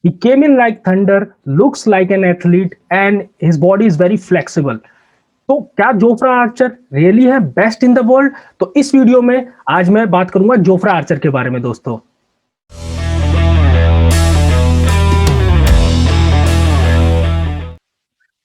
He came in like thunder, looks like an athlete, and his body is very flexible. तो क्या Jofra Archer really है best in the world? तो इस video में आज मैं बात करूंगा जोफ्रा आर्चर के बारे में दोस्तों।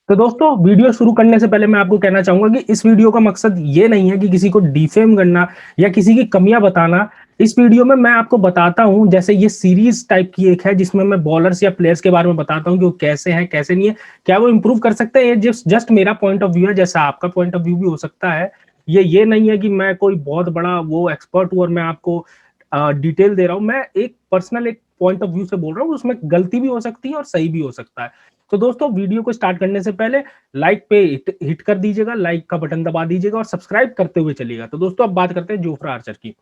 तो दोस्तों वीडियो शुरू करने से पहले मैं आपको कहना चाहूंगा कि इस वीडियो का मकसद ये नहीं है कि किसी को डिफेम करना या किसी की कमियां बताना। इस वीडियो में मैं आपको बताता हूं, जैसे ये सीरीज टाइप की एक है जिसमें मैं बॉलर्स या प्लेयर्स के बारे में बताता हूं कि वो कैसे हैं कैसे नहीं है, क्या वो इंप्रूव कर सकते हैं। ये जस्ट मेरा पॉइंट ऑफ व्यू है, जैसा आपका पॉइंट ऑफ व्यू भी हो सकता है। ये नहीं है कि मैं कोई बहुत बड़ा वो एक्सपर्ट हूं और मैं आपको डिटेल दे रहा हूं। मैं एक पर्सनल एक पॉइंट ऑफ व्यू से बोल रहा हूँ, उसमें गलती भी हो सकती है और सही भी हो सकता है। तो दोस्तों वीडियो को स्टार्ट करने से पहले लाइक पे हिट कर दीजिएगा, लाइक का बटन दबा दीजिएगा और सब्सक्राइब करते हुए चलिएगा। तो दोस्तों अब बात करते हैं जोफ्रा आर्चर की।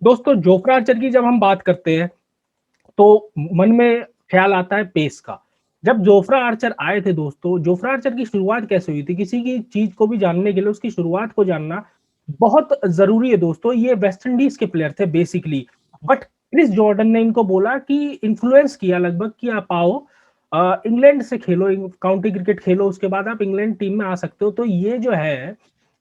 दोस्तों जोफ्रा आर्चर की जब हम बात करते हैं तो मन में ख्याल आता है पेस का। जब जोफ्रा आर्चर आए थे दोस्तों, जोफ्रा आर्चर की शुरुआत कैसे हुई थी, किसी की चीज को भी जानने के लिए उसकी शुरुआत को जानना बहुत जरूरी है दोस्तों। ये वेस्ट इंडीज के प्लेयर थे बेसिकली, बट क्रिस जॉर्डन ने इनको बोला कि इन्फ्लुएंस किया लगभग कि आप आओ इंग्लैंड से खेलो, काउंटी क्रिकेट खेलो, उसके बाद आप इंग्लैंड टीम में आ सकते हो। तो ये जो है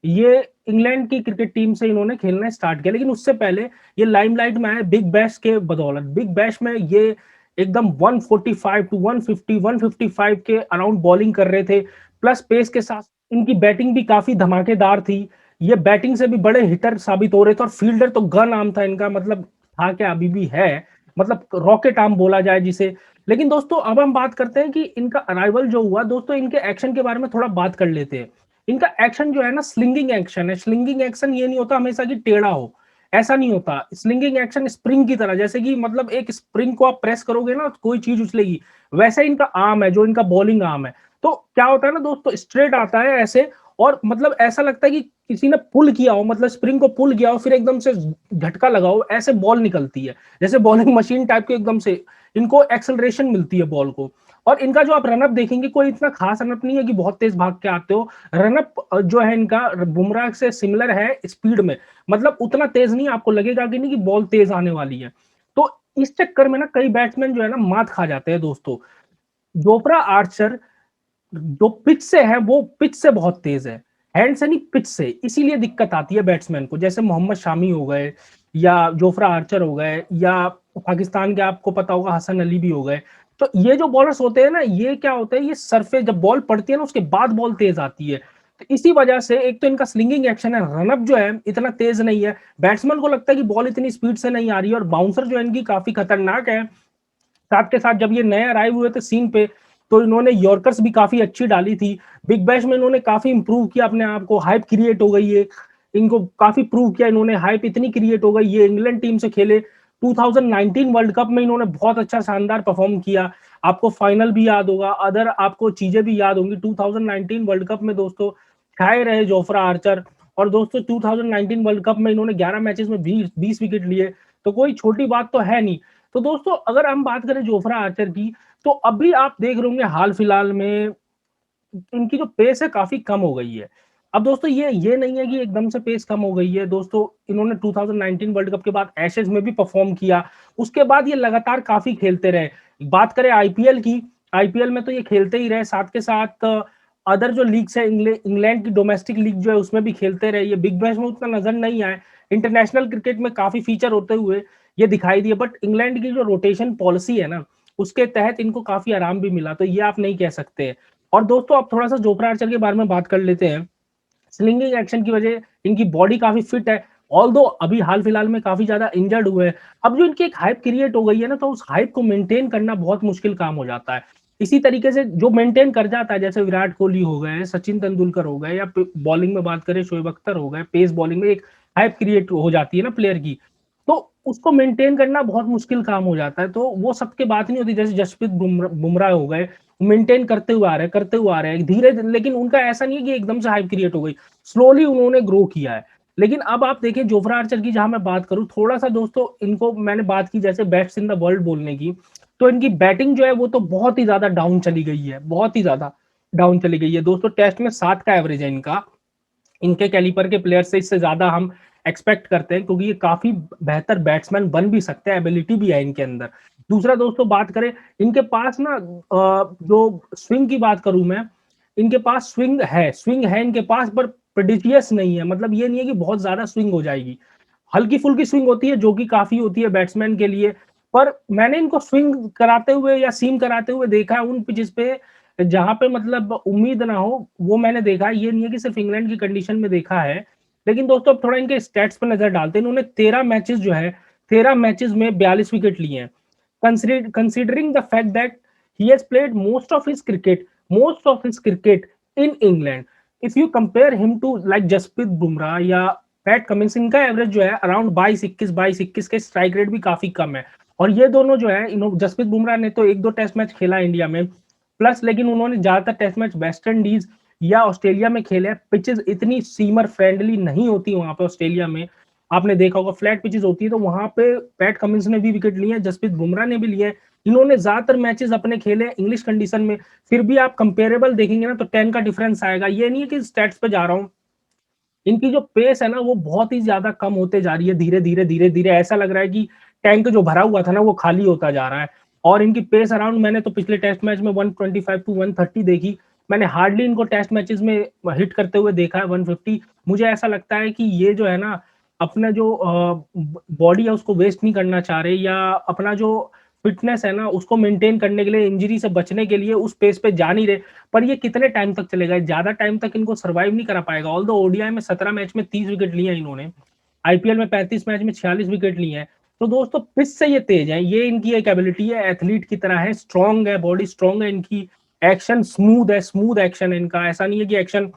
ये इंग्लैंड की क्रिकेट टीम से इन्होंने खेलना स्टार्ट किया, लेकिन उससे पहले ये लाइमलाइट में आए बिग बैश के बदौलत। बिग बैश में ये एकदम 145 टू 150 155 के अराउंड बॉलिंग कर रहे थे, प्लस पेस के साथ इनकी बैटिंग भी काफी धमाकेदार थी। ये बैटिंग से भी बड़े हिटर साबित हो रहे थे, और फील्डर तो गन आर्म था इनका, मतलब था क्या, अभी भी है, मतलब रॉकेट आर्म बोला जाए जिसे। लेकिन दोस्तों अब हम बात करते हैं कि इनका अराइवल जो हुआ, दोस्तों इनके एक्शन के बारे में थोड़ा बात कर लेते हैं। इनका एक्शन जो है ना, स्लिंगिंग एक्शन है। स्लिंगिंग एक्शन ये नहीं होता हमेशा कि टेढ़ा हो, ऐसा नहीं होता। स्लिंगिंग एक्शन स्प्रिंग की तरह, जैसे कि मतलब एक स्प्रिंग को आप प्रेस करोगे ना तो कोई चीज उछलेगी, वैसे इनका आर्म है, जो इनका बॉलिंग आर्म है। तो क्या होता है ना दोस्तों, स्ट्रेट आता है ऐसे, और मतलब ऐसा लगता है कि किसी ने पुल किया हो, मतलब स्प्रिंग को पुल किया हो, फिर एकदम से झटका लगाओ, ऐसे बॉल निकलती है, जैसे बॉलिंग मशीन टाइप के एकदम से इनको एक्सेलरेशन मिलती है बॉल को। और इनका जो आप रनअप देखेंगे, कोई इतना खास रनअप नहीं है कि बहुत तेज भाग के आते हो। रनअप जो है इनका बुमराह से सिमिलर है स्पीड में, मतलब उतना तेज नहीं, आपको लगेगा कि नहीं कि बॉल तेज आने वाली है। तो इस चक्कर में ना कई बैट्समैन जो है ना मात खा जाते हैं दोस्तों। जोफ्रा आर्चर जो पिच से है वो पिच से बहुत तेज है, हैंड से नहीं पिच से, इसीलिए दिक्कत आती है बैट्समैन को। जैसे मोहम्मद शामी हो गए या जोफ्रा आर्चर हो गए, या पाकिस्तान के आपको पता होगा हसन अली भी हो गए। तो ये जो बॉलर्स होते हैं ना, ये क्या होता है, ये सरफेस जब बॉल पड़ती है ना उसके बाद बॉल तेज आती है। तो इसी वजह से एक तो इनका स्लिंगिंग एक्शन है, रनअप जो है इतना तेज नहीं है, बैट्समैन को लगता है कि बॉल इतनी स्पीड से नहीं आ रही है, और बाउंसर जो है इनकी काफी खतरनाक है। साथ के साथ जब ये नए अराइव हुए थे सीन पे, तो इन्होंने यॉर्कर्स भी काफी अच्छी डाली थी। बिग बैश में इन्होंने काफी इंप्रूव किया अपने आप को, हाइप क्रिएट हो गई है, इनको काफी प्रूव किया इन्होंने, हाइप इतनी क्रिएट हो गई। ये इंग्लैंड टीम से खेले 2019 वर्ल्ड कप में, इन्होंने बहुत अच्छा शानदार परफॉर्म किया। आपको फाइनल भी याद होगा, अदर आपको चीजें भी याद होंगी। 2019 वर्ल्ड कप में दोस्तों छाए रहे जोफ्रा आर्चर, और दोस्तों 2019 वर्ल्ड कप में इन्होंने 11 मैचेस में 20 विकेट लिए, तो कोई छोटी बात तो है नहीं। तो दोस्तों अगर हम बात करें जोफ्रा आर्चर की, तो अभी आप देख रहे होंगे हाल फिलहाल में इनकी जो पेस है काफी कम हो गई है। अब दोस्तों ये नहीं है कि एकदम से पेस कम हो गई है दोस्तों। इन्होंने 2019 वर्ल्ड कप के बाद एशेज में भी परफॉर्म किया, उसके बाद ये लगातार काफी खेलते रहे। बात करें आईपीएल की, आईपीएल में तो ये खेलते ही रहे, साथ के साथ अदर जो लीग्स है, इंग्लैंड की डोमेस्टिक लीग जो है उसमें भी खेलते रहे। ये बिग बैश में उतना नजर नहीं आए, इंटरनेशनल क्रिकेट में काफी फीचर होते हुए ये दिखाई दिए, बट इंग्लैंड की जो रोटेशन पॉलिसी है ना, उसके तहत इनको काफी आराम भी मिला, तो ये आप नहीं कह सकते। और दोस्तों अब थोड़ा सा जोफ्रा आर्चर के बारे में बात कर लेते हैं। स्लिंगिंग एक्शन की वजह इनकी बॉडी काफी फिट है, ऑल्दो अभी हाल फिलहाल में काफी ज्यादा इंजर्ड हुए हैं। अब जो इनकी एक हाइप क्रिएट हो गई है ना, तो उस हाइप को मेंटेन करना बहुत मुश्किल काम हो जाता है। इसी तरीके से जो मेंटेन कर जाता है, जैसे विराट कोहली हो गए, सचिन तेंदुलकर हो गए, या बॉलिंग में बात करें शोएब अख्तर हो गए, पेस बॉलिंग में एक हाइप क्रिएट हो जाती है ना प्लेयर की, तो उसको मेंटेन करना बहुत मुश्किल काम हो जाता है। तो वो सबके बात नहीं होती, जैसे जसप्रीत बुमराह हो गए, मेंटेन करते हुए आ रहे हैं धीरे, लेकिन उनका ऐसा नहीं है कि एकदम से हाइप क्रिएट हो गई, स्लोली उन्होंने ग्रो किया है। लेकिन अब आप देखिए जोफ्रा आर्चर की, जहां मैं बात करूं थोड़ा सा दोस्तों, इनको मैंने बात की जैसे बेस्ट इन द वर्ल्ड बोलने की, तो इनकी बैटिंग जो है वो तो बहुत ही ज्यादा डाउन चली गई है, बहुत ही ज्यादा डाउन चली गई है दोस्तों। टेस्ट में 7 का एवरेज है इनका, इनके कैलिपर के प्लेयर से इससे ज्यादा हम एक्सपेक्ट करते हैं, क्योंकि ये काफी बेहतर बैट्समैन बन भी सकते हैं, एबिलिटी भी है इनके अंदर। दूसरा दोस्तों बात करें, इनके पास ना जो स्विंग की बात करूँ मैं, इनके पास स्विंग है इनके पास, पर प्रोडिजियस नहीं है। मतलब ये नहीं है कि बहुत ज़्यादा स्विंग हो जाएगी। हल्की-फुल्की स्विंग होती है जो कि काफ़ी होती है बैट्समैन के लिए। पर मैंने इनको स्विंग कराते हुए या सीम कराते हुए देखा है उन पिचेज़ पे जहाँ पे मतलब उम्मीद ना हो, वो मैंने देखा है। ये नहीं है कि सिर्फ़ इंग्लैंड की कंडीशन में देखा है। लेकिन दोस्तों अब थोड़ा इनके स्टैट्स पे नज़र डालते हैं। इन्होंने 13 मैचेज़ जो है, 13 मैचेज़ में 42 विकेट लिए हैं। Considering the fact that he has played most of his cricket in England. If you compare him to like Jasprit Bumrah या पैट कमिंस, इनका एवरेज जो है अराउंड 22-21 के स्ट्राइक रेट भी काफी कम है। और ये दोनों जो है जसप्रीत बुमराह ने तो 1-2 टेस्ट मैच खेला इंडिया में प्लस, लेकिन उन्होंने ज्यादातर टेस्ट मैच वेस्ट इंडीज या ऑस्ट्रेलिया में खेले। पिचेस इतनी सीमर फ्रेंडली नहीं होती वहां पे ऑस्ट्रेलिया में, आपने देखा होगा फ्लैट पिचेस होती है, तो वहां पे पैट कमिंस ने भी विकेट लिए हैं, जसप्रीत बुमराह ने भी लिए हैं। इन्होंने ज्यादातर मैचेस अपने खेले इंग्लिश कंडीशन में। फिर भी आप कंपेरेबल देखेंगे ना तो 10 का डिफरेंस आएगा। ये नहीं है कि स्टैट्स पे जा रहा हूँ, इनकी जो पेस है ना वो बहुत ही ज्यादा कम होते जा रही है। धीरे धीरे ऐसा लग रहा है कि टैंक जो भरा हुआ था ना वो खाली होता जा रहा है। और इनकी पेस अराउंड, मैंने तो पिछले टेस्ट मैच में 125 टू 130 देखी। मैंने हार्डली इनको टेस्ट मैचेस में हिट करते हुए देखा है 150। मुझे ऐसा लगता है कि ये जो है ना अपना जो बॉडी है उसको वेस्ट नहीं करना चाह रहे, या अपना जो फिटनेस है ना उसको मेंटेन करने के लिए, इंजरी से बचने के लिए उस पेस पे जा नहीं रहे। पर ये कितने टाइम तक चलेगा? ज्यादा टाइम तक इनको सर्वाइव नहीं करा पाएगा। ऑल दो ओडीआई में 17 मैच में 30 विकेट लिए हैं इन्होंने, आईपीएल में 35 मैच में 46 विकेट लिए हैं। तो दोस्तों पिच से ये तेज है, ये इनकी एक एबिलिटी है, एथलीट की तरह है, स्ट्रॉन्ग है, बॉडी स्ट्रॉन्ग है इनकी, एक्शन स्मूथ है, स्मूथ एक्शन है इनका। ऐसा नहीं है कि एक्शन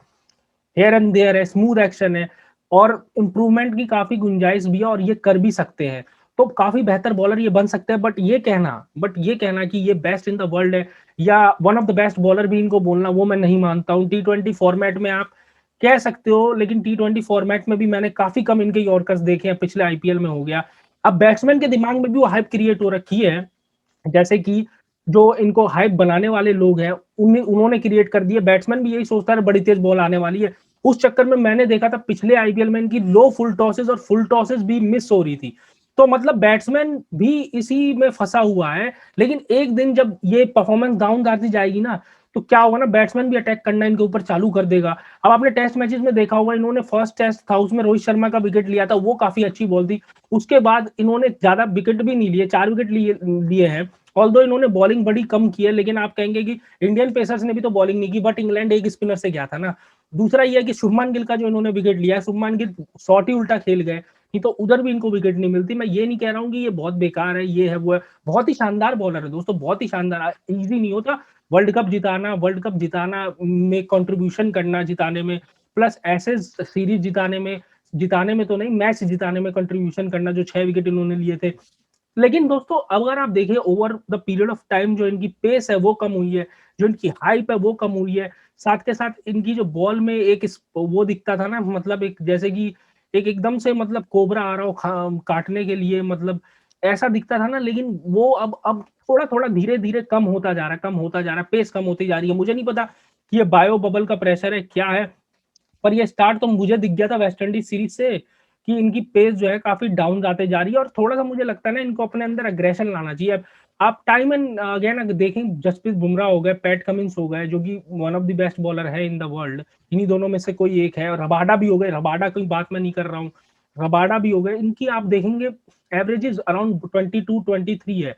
हेयर एंड देयर है, स्मूथ एक्शन है। और इम्प्रूवमेंट की काफी गुंजाइश भी है और ये कर भी सकते हैं। तो काफी बेहतर बॉलर ये बन सकते हैं। बट ये कहना कि ये बेस्ट इन द वर्ल्ड है या one of the best bowler भी इनको बोलना, वो मैं नहीं मानता हूँ। T20 फॉर्मेट में आप कह सकते हो, लेकिन T20 फॉर्मेट में भी मैंने काफी कम इनके यॉर्कर्स देखे हैं। पिछले आईपीएल में हो गया। अब बैट्समैन के दिमाग में भी वो हाइप क्रिएट हो रखी है, जैसे कि जो इनको हाइप बनाने वाले लोग हैं उन्होंने क्रिएट कर दिए। बैट्समैन भी यही सोचता है बड़ी तेज बॉल आने वाली है। उस चक्कर में मैंने देखा था पिछले आईपीएल में इनकी लो फुल टॉसेस और फुल टॉसेस भी मिस हो रही थी। तो मतलब बैट्समैन भी इसी में फंसा हुआ है। लेकिन एक दिन जब ये परफॉर्मेंस डाउन आती जाएगी ना, तो क्या होगा ना, बैट्समैन भी अटैक करना इनके ऊपर चालू कर देगा। अब आपने टेस्ट मैचेस में देखा होगा, इन्होंने फर्स्ट टेस्ट था उसमें रोहित शर्मा का विकेट लिया था, वो काफी अच्छी बॉल थी। उसके बाद इन्होंने ज्यादा विकेट भी नहीं लिए, 4 विकेट लिए हैं। ऑल्दो इन्होंने बॉलिंग बड़ी कम की है, लेकिन आप कहेंगे कि इंडियन पेसर्स ने भी तो बॉलिंग नहीं की, बट इंग्लैंड एक स्पिनर से गया था ना। दूसरा ये है कि शुभमान गिल का जो इन्होंने विकेट लिया है, शुभमान गिल शॉट ही उल्टा खेल गए, नहीं तो उधर भी इनको विकेट नहीं मिलती। मैं ये नहीं कह रहा हूँ कि ये बहुत बेकार है, ये है वो है, बहुत ही शानदार बॉलर है दोस्तों, बहुत ही शानदार। इजी नहीं होता वर्ल्ड कप जिताना में कंट्रीब्यूशन करना, जिताने में, प्लस ऐसे सीरीज जिताने में तो नहीं, मैच जिताने में कंट्रीब्यूशन करना, जो 6 विकेट इन्होंने लिए थे। लेकिन दोस्तों अगर आप देखिए over the period of time, जो इनकी पेस है वो कम हुई है, जो इनकी हाइप है वो कम हुई है। साथ के साथ इनकी जो बॉल में एक वो दिखता था ना, मतलब एक जैसे कि एक एकदम से मतलब कोबरा आ रहा हो काटने के लिए, मतलब ऐसा दिखता था ना। लेकिन वो अब थोड़ा थोड़ा धीरे धीरे कम होता जा रहा है, कम होता जा रहा है, पेस कम होती जा रही है। मुझे नहीं पता कि ये बायो बबल का प्रेशर है क्या है, पर ये स्टार्ट तो मुझे दिख गया था वेस्ट इंडीज सीरीज से कि इनकी पेस जो है काफी डाउन जाते जा रही है। और थोड़ा सा मुझे लगता है ना इनको अपने अंदर अग्रेशन लाना चाहिए। अब आप टाइम एंड अगेन अगर देखें, जसप्रीत बुमराह हो गए, पैट कमिंस हो गए, जो कि one of the best bowler है इन द वर्ल्ड, इन्हीं दोनों में से कोई एक है। और रबाडा भी हो गए, रबाडा की बात मैं नहीं कर रहा हूँ, रबाडा भी हो गए। इनकी आप देखेंगे एवरेजेस अराउंड 22-23 है।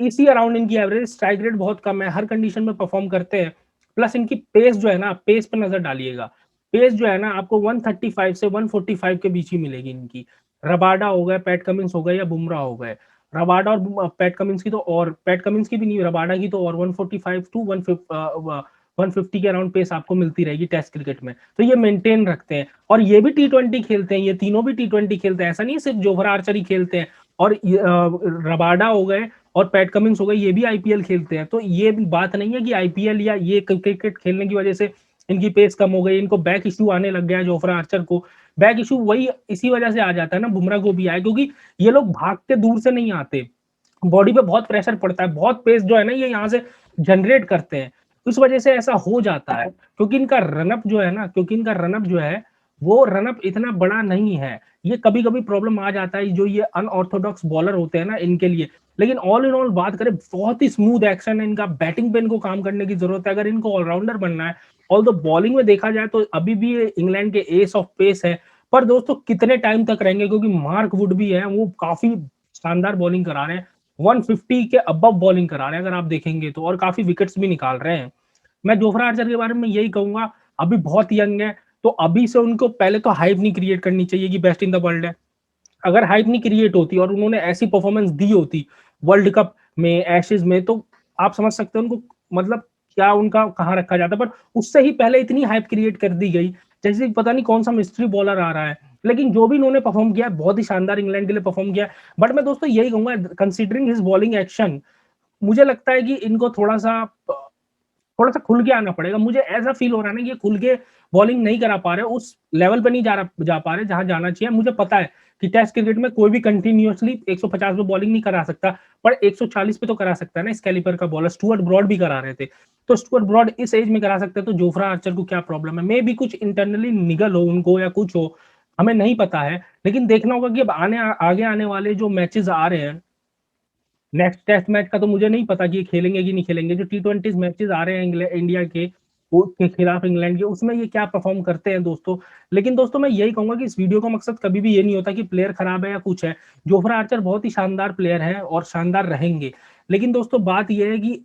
इसी अराउंड इनकी एवरेज, स्ट्राइक रेट बहुत कम है, हर कंडीशन में परफॉर्म करते हैं। प्लस इनकी पेस जो है ना, पेस पे नजर डालिएगा, पेस जो है ना आपको 135 से 145 के बीच ही मिलेगी इनकी। रबाडा हो गए, पैट कमिंस हो गए या बुमराह हो गए। रबाडा और पैट कमिंस की तो, और पैट कमिंस की भी नहीं, रबाडा की तो और 145 टू 150 के अराउंड पेस आपको मिलती रहेगी टेस्ट क्रिकेट में। तो ये मेंटेन रखते हैं, और ये भी T20 खेलते हैं, ये तीनों भी T20 खेलते हैं। ऐसा नहीं है सिर्फ जोहरा आर्चर ही खेलते हैं। और रबाडा हो गए और पैट कमिंस हो गए, ये भी आईपीएल खेलते हैं। तो ये बात नहीं है कि आईपीएल या ये क्रिकेट खेलने की वजह से इनकी पेस कम हो गई, इनको बैक इश्यू आने लग गया है। जोफ्रा आर्चर को बैक इश्यू वही इसी वजह से आ जाता है ना, बुमराह को भी आया, क्योंकि ये लोग भागते दूर से नहीं आते, बॉडी पे बहुत प्रेशर पड़ता है, बहुत पेस जो है ना ये यहाँ से जनरेट करते हैं। इस वजह से ऐसा हो जाता है, क्योंकि इनका रनअप जो है ना, वो रनअप इतना बड़ा नहीं है। ये कभी कभी प्रॉब्लम आ जाता है जो ये अनऑर्थोडॉक्स बॉलर होते हैं ना इनके लिए। लेकिन ऑल इन ऑल बात करें बहुत ही स्मूथ एक्शन है इनका, बैटिंग पे इनको काम करने की ज़रूरत है अगर इनको ऑलराउंडर बनना है। ऑल्दो बॉलिंग में देखा जाए तो अभी भी ये इंग्लैंड के एस ऑफ पेस है, पर दोस्तों कितने टाइम तक रहेंगे क्योंकि मार्क वुड भी है, वो काफ़ी शानदार बॉलिंग करा रहे हैं। 150 के अबव बॉलिंग करा रहे हैं अगर आप देखेंगे तो और काफ़ी विकेट्स भी निकाल रहे हैं। मैं जोफ्रा आर्चर के बारे में यही कहूँगा, अभी बहुत यंग है, तो अभी से उनको पहले तो हाइप नहीं क्रिएट करनी चाहिए कि बेस्ट इन द वर्ल्ड है। अगर हाइप नहीं क्रिएट होती और उन्होंने ऐसी परफॉर्मेंस दी होती वर्ल्ड कप में, एशेज़ में, तो आप समझ सकते हो उनको मतलब क्या उनका कहाँ रखा जाता। बट उससे ही पहले इतनी हाइप क्रिएट कर दी गई, जैसे पता नहीं कौन-सा मिस्ट्री बॉलर आ रहा है। लेकिन जो भी इन्होंने परफॉर्म किया है, बहुत ही शानदार इंग्लैंड के लिए परफॉर्म किया है। बट मैं दोस्तों यही कहूँगा कंसीडरिंग हिज़ बॉलिंग एक्शन, मुझे लगता है कि इनको थोड़ा-सा खुल के आना पड़ेगा। मुझे ऐसा फ़ील हो रहा है ना, ये खुल के बॉलिंग नहीं करा पा रहे, उस लेवल पे नहीं जा पा रहे जहाँ जाना चाहिए। मुझे पता है कि टेस्ट क्रिकेट में कोई भी कंटीन्यूअसली 150 पे बॉलिंग नहीं करा सकता, पर 140 पे तो करा सकता है ना इस कैलिबर का बॉलर। स्टुअर्ट ब्रॉड भी करा रहे थे। तो स्टुअर्ट ब्रॉड इस एज में करा सकते हैं, तो जोफ्रा आर्चर को क्या प्रॉब्लम है? मेबी कुछ इंटरनली निगल हो उनको या कुछ हो, हमें नहीं पता है। लेकिन देखना होगा कि अब आगे आने वाले जो मैचेज़ आ रहे हैं, नेक्स्ट टेस्ट मैच का तो मुझे नहीं पता कि ये खेलेंगे कि नहीं खेलेंगे। जो टी20 मैचेज़ आ रहे हैं इंडिया के, वो के खिलाफ इंग्लैंड के, उसमें ये क्या परफ़ॉर्म करते हैं दोस्तों। लेकिन दोस्तों मैं यही कहूँगा कि इस वीडियो का मकसद कभी भी ये नहीं होता कि प्लेयर खराब है या कुछ है। जोफ्रा आर्चर बहुत ही शानदार प्लेयर हैं और शानदार रहेंगे। लेकिन दोस्तों बात ये है कि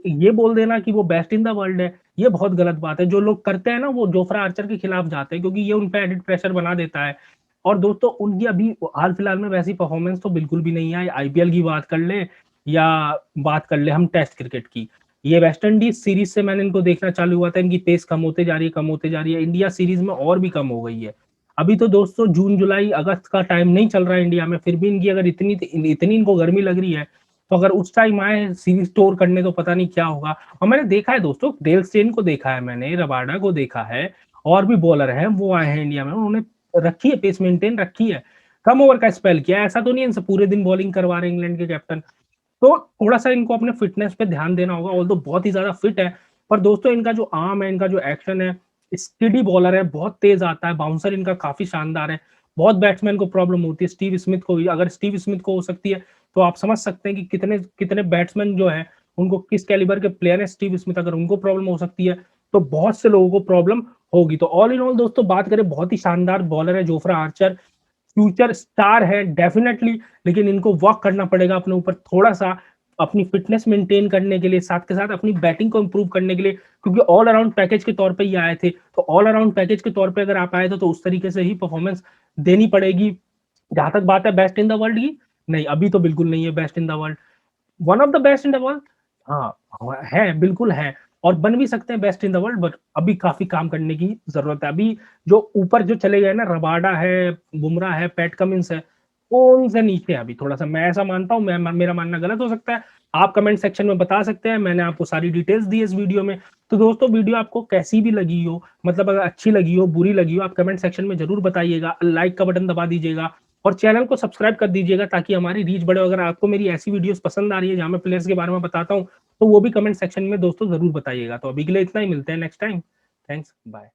ये बोल देना कि वो बेस्ट इन द वर्ल्ड है, ये बहुत गलत बात है। जो लोग करते हैं ना, वो जोफ्रा आर्चर के खिलाफ जाते हैं क्योंकि ये उन पे एडेड प्रेशर बना देता है। और दोस्तों उनकी अभी हाल-फिलहाल में वैसी परफ़ॉर्मेंस तो बिल्कुल भी नहीं है। आईपीएल की बात कर लें या बात कर लें हम टेस्ट क्रिकेट की। ये वेस्ट इंडीज़ सीरीज़ से मैंने इनको देखना चालू हुआ था, इनकी पेस कम होते जा रही है, कम होते जा रही है। इंडिया सीरीज़ में और भी कम हो गई है। अभी तो दोस्तों जून, जुलाई, अगस्त का टाइम नहीं चल रहा है इंडिया में, फिर भी इनकी अगर इतनी इनको गर्मी लग रही है, तो अगर उस टाइम आए सीरीज़ टूर करने तो पता नहीं क्या होगा। और मैंने देखा है दोस्तों, डेल स्टेन को देखा है मैंने, रबाडा को देखा है, और भी बॉलर हैं, वो आए हैं इंडिया में, उन्होंने रखी है पेस मेंटेन रखी है। कम ओवर का स्पेल किया है, ऐसा तो नहीं है इनसे पूरे दिन बॉलिंग करवा रहे हैं इंग्लैंड के कैप्टन। तो थोड़ा-सा इनको अपने फिटनेस पे ध्यान देना होगा, ऑल्दो बहुत ही ज़्यादा फिट है, पर दोस्तों इनका जो आर्म है, इनका जो एक्शन है, स्टेडी बॉलर है, बहुत तेज़ आता है, बाउंसर इनका काफ़ी शानदार है। बहुत बैट्समैन को प्रॉब्लम होती है, स्टीव स्मिथ को भी, अगर स्टीव स्मिथ को हो सकती है, तो आप समझ सकते हैं कि कितने कितने बैट्समैन जो हैं, उनको किस कैलिबर के प्लेयर हैं स्टीव स्मिथ, अगर उनको प्रॉब्लम हो सकती है, तो बहुत से लोगों को प्रॉब्लम होगी। तो ऑल इन ऑल दोस्तों बात करें, बहुत ही शानदार बॉलर है जोफ्रा आर्चर, फ्यूचर स्टार है डेफिनिटली, लेकिन इनको वर्क करना पड़ेगा अपने ऊपर थोड़ा-सा, अपनी फिटनेस मेंटेन करने के लिए, साथ के साथ अपनी बैटिंग को इम्प्रूव करने के लिए, क्योंकि ऑल अराउंड पैकेज के तौर पे ये आए थे। तो ऑल अराउंड पैकेज के तौर पे अगर आप आए थे, तो उस तरीके से ही परफॉर्मेंस देनी पड़ेगी। जहाँ तक बात है बेस्ट इन द वर्ल्ड की, नहीं, अभी तो बिल्कुल नहीं है best in the world. One of the best in the world, हाँ, है, बिल्कुल है, और बन भी सकते हैं best in the world, but अभी काफ़ी काम करने की ज़रूरत है। अभी जो ऊपर जो चले गए ना, रबाडा है, बुमराह है, पैट कमिंस है, वो उनसे नीचे है अभी थोड़ा-सा, मैं ऐसा मानता हूँ। मेरा मानना गलत हो सकता है, आप कमेंट सेक्शन में बता सकते हैं। मैंने आपको सारी डिटेल्स दी है इस वीडियो में। तो दोस्तों वीडियो आपको कैसी भी लगी हो, मतलब अगर अच्छी लगी हो, बुरी लगी हो, आप कमेंट सेक्शन में ज़रूर बताइएगा। लाइक का बटन दबा दीजिएगा और चैनल को सब्सक्राइब कर दीजिएगा ताकि हमारी रीच बढ़े। अगर आपको मेरी ऐसी वीडियोस पसंद आ रही है जहाँ मैं प्लेयर्स के बारे में बताता हूँ, तो वो भी कमेंट सेक्शन में दोस्तों ज़रूर बताइएगा। तो अभी के लिए इतना ही, मिलते हैं नेक्स्ट टाइम। Thanks, bye.